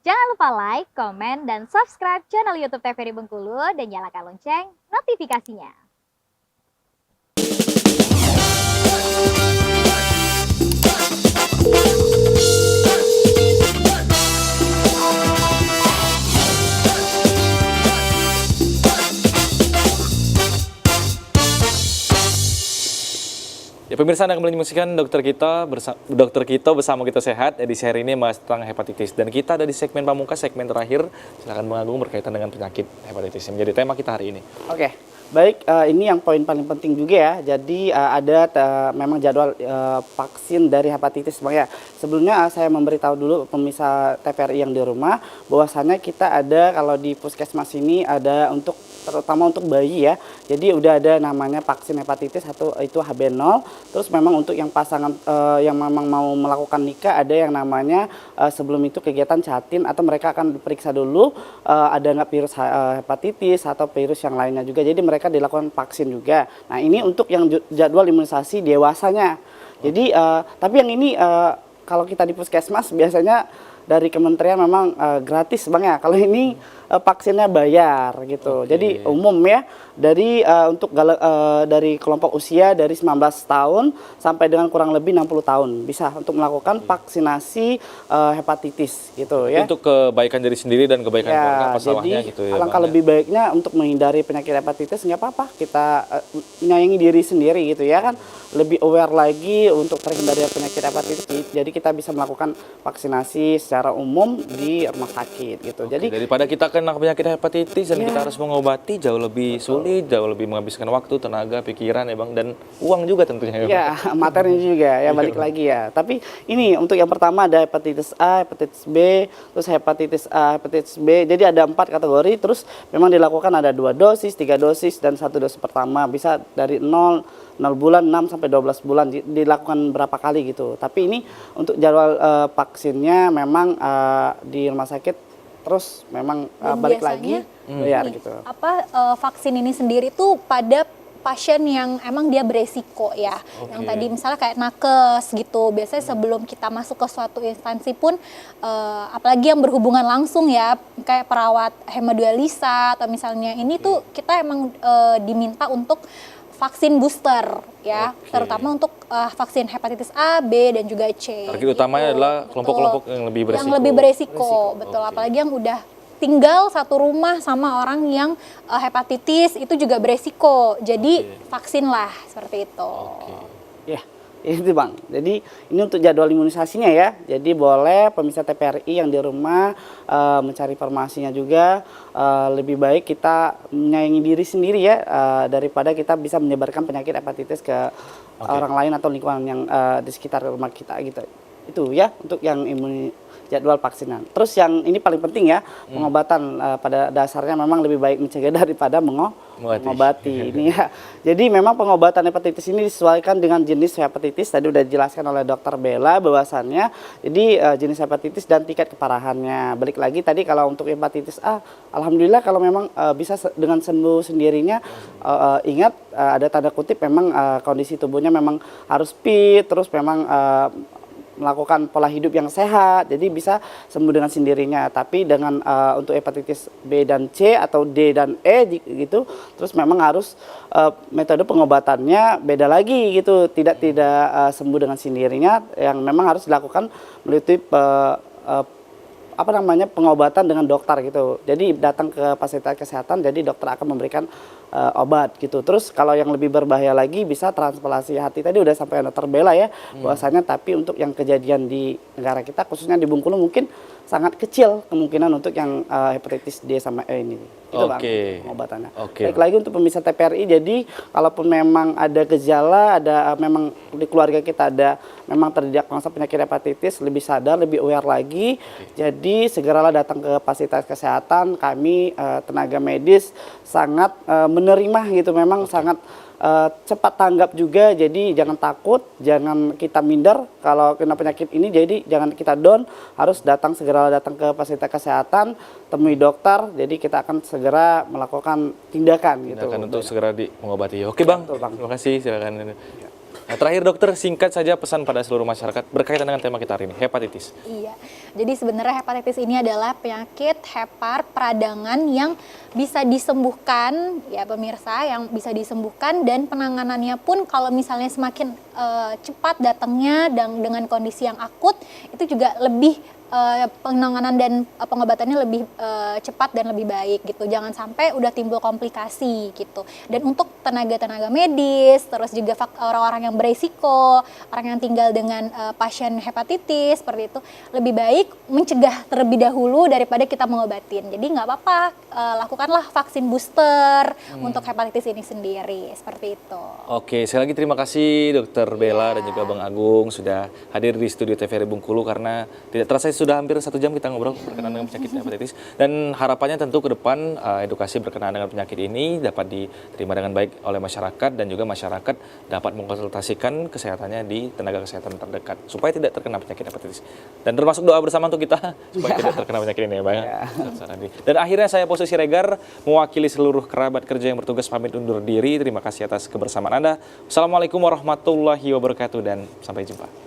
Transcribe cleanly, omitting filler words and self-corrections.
Jangan lupa like, komen, dan subscribe channel YouTube TVRI Bengkulu dan nyalakan lonceng notifikasinya. Ya pemirsa, Anda kembali menyaksikan Dokter Kito bersama Kita Sehat. Edisi hari ini membahas tentang hepatitis. Dan kita ada di segmen pamungkas, segmen terakhir. Silakan Bang Agung berkaitan dengan penyakit hepatitis yang menjadi tema kita hari ini. Oke, baik. Ini yang poin paling penting juga ya. Jadi ada memang jadwal vaksin dari hepatitis, Bang ya. Sebelumnya saya memberitahu dulu pemirsa TVRI yang di rumah bahwasannya kita ada kalau di puskesmas ini ada terutama untuk bayi ya. Jadi udah ada namanya vaksin hepatitis atau itu HB0. Terus memang untuk yang pasangan yang memang mau melakukan nikah ada yang namanya sebelum itu kegiatan catin atau mereka akan diperiksa dulu ada nggak virus hepatitis atau virus yang lainnya juga. Jadi mereka dilakukan vaksin juga. Nah ini untuk yang jadwal imunisasi dewasanya. Jadi tapi yang ini kalau kita di puskesmas biasanya dari kementerian memang gratis Bang ya. Kalau ini vaksinnya bayar gitu. Oke. Jadi umum ya dari untuk dari kelompok usia dari 19 tahun sampai dengan kurang lebih 60 tahun bisa untuk melakukan vaksinasi hepatitis gitu ya. Untuk kebaikan diri sendiri dan kebaikan keluarga apa salahnya jadi gitu ya. alangkah Bang, lebih baiknya untuk menghindari penyakit hepatitis nggak apa-apa kita menyayangi diri sendiri gitu ya kan, lebih aware lagi untuk terhindar dari penyakit hepatitis. Jadi kita bisa melakukan vaksinasi secara umum di rumah sakit gitu. Oke, Jadi daripada kita kena penyakit hepatitis dan Ya. kita harus mengobati jauh lebih sulit, jauh lebih menghabiskan waktu, tenaga, pikiran ya Bang, dan uang juga tentunya ya Bang. ya materi juga ya balik lagi ya. Tapi ini untuk yang pertama ada hepatitis A, hepatitis B, terus hepatitis A, hepatitis B. Jadi ada 4 kategori. Terus memang dilakukan ada 2 dosis, 3 dosis dan 1 dosis pertama. Bisa dari 0 bulan, 6 sampai 12 bulan dilakukan berapa kali gitu. Tapi ini untuk jadwal vaksinnya memang di rumah sakit terus memang balik lagi bayar gitu. Vaksin ini sendiri tuh pada pasien yang emang dia beresiko ya. Oke. Yang tadi misalnya kayak nakes gitu. Biasanya sebelum kita masuk ke suatu instansi pun apalagi yang berhubungan langsung ya, kayak perawat hemodialisa atau misalnya ini tuh kita emang diminta untuk vaksin booster ya, Oke. terutama untuk vaksin hepatitis A, B dan juga C. Target utamanya adalah Betul. kelompok-kelompok yang lebih beresiko. Yang lebih beresiko, betul. Oke. Apalagi yang udah tinggal satu rumah sama orang yang hepatitis itu juga beresiko. Jadi vaksin lah seperti itu. Oke. Ya, itu Bang. Jadi ini untuk jadwal imunisasinya ya. Jadi boleh pemirsa TVRI yang di rumah mencari informasinya juga. Lebih baik kita menyayangi diri sendiri ya daripada kita bisa menyebarkan penyakit hepatitis ke orang lain atau lingkungan yang di sekitar rumah kita gitu. Itu ya untuk yang jadwal vaksinan. Terus yang ini paling penting ya, pengobatan pada dasarnya memang lebih baik mencegah daripada mengobati ini ya. Jadi memang pengobatan hepatitis ini disesuaikan dengan jenis hepatitis. Tadi udah dijelaskan oleh Dokter Bella bahwasannya jadi jenis hepatitis dan tingkat keparahannya. Balik lagi tadi kalau untuk hepatitis A, alhamdulillah kalau memang bisa dengan sembuh sendirinya. Ingat ada tanda kutip memang kondisi tubuhnya memang harus fit, terus memang melakukan pola hidup yang sehat, jadi bisa sembuh dengan sendirinya. Tapi dengan untuk hepatitis B dan C atau D dan E gitu, terus memang harus metode pengobatannya beda lagi gitu, tidak sembuh dengan sendirinya, yang memang harus dilakukan melalui pengobatan dengan dokter gitu. Jadi datang ke fasilitas kesehatan, jadi dokter akan memberikan obat gitu. Terus kalau yang lebih berbahaya lagi bisa transplantasi hati. Tadi udah sampai Dokter Bella ya bahwasanya, tapi untuk yang kejadian di negara kita khususnya di Bengkulu mungkin sangat kecil kemungkinan untuk yang hepatitis D sama E ini. Itu Bang pengobatannya. Baik lagi untuk pemirsa TVRI, jadi kalaupun memang ada gejala, ada memang di keluarga kita ada memang terdiagnosa penyakit hepatitis, lebih sadar, lebih aware lagi. Jadi segeralah datang ke fasilitas kesehatan. Kami tenaga medis sangat menerima gitu, memang sangat cepat tanggap juga. Jadi jangan takut, jangan kita minder kalau kena penyakit ini. Jadi jangan kita down, harus segera datang ke fasilitas kesehatan, temui dokter. Jadi kita akan segera melakukan tindakan gitu. Untuk segera mengobati. Oke Bang, Betul, Bang. terima kasih. Silakan. Nah, terakhir dokter, singkat saja pesan pada seluruh masyarakat berkaitan dengan tema kita hari ini, hepatitis. Iya, jadi sebenarnya hepatitis ini adalah penyakit hepar peradangan yang bisa disembuhkan, ya pemirsa, yang bisa disembuhkan dan penanganannya pun kalau misalnya semakin cepat datangnya dan dengan kondisi yang akut, itu juga lebih penanganan dan pengobatannya lebih cepat dan lebih baik gitu. Jangan sampai udah timbul komplikasi gitu. Dan untuk tenaga-tenaga medis, terus juga orang-orang yang beresiko, orang yang tinggal dengan pasien hepatitis seperti itu, lebih baik mencegah terlebih dahulu daripada kita mengobatin. Jadi nggak apa-apa, lakukanlah vaksin booster untuk hepatitis ini sendiri, seperti itu. Oke, sekali lagi terima kasih Dokter Bella dan juga Bang Agung sudah hadir di studio TVRI Bengkulu, karena tidak terasa sudah hampir 1 jam kita ngobrol berkenaan dengan penyakit hepatitis, dan harapannya tentu ke depan edukasi berkenaan dengan penyakit ini dapat diterima dengan baik oleh masyarakat dan juga masyarakat dapat mengkonsultasikan kesehatannya di tenaga kesehatan terdekat supaya tidak terkena penyakit hepatitis, dan termasuk doa bersama untuk kita supaya tidak terkena penyakit ini ya Bang. Dan akhirnya saya Posisi Regar mewakili seluruh kerabat kerja yang bertugas pamit undur diri. Terima kasih atas kebersamaan Anda. Assalamualaikum warahmatullahi wabarakatuh dan sampai jumpa.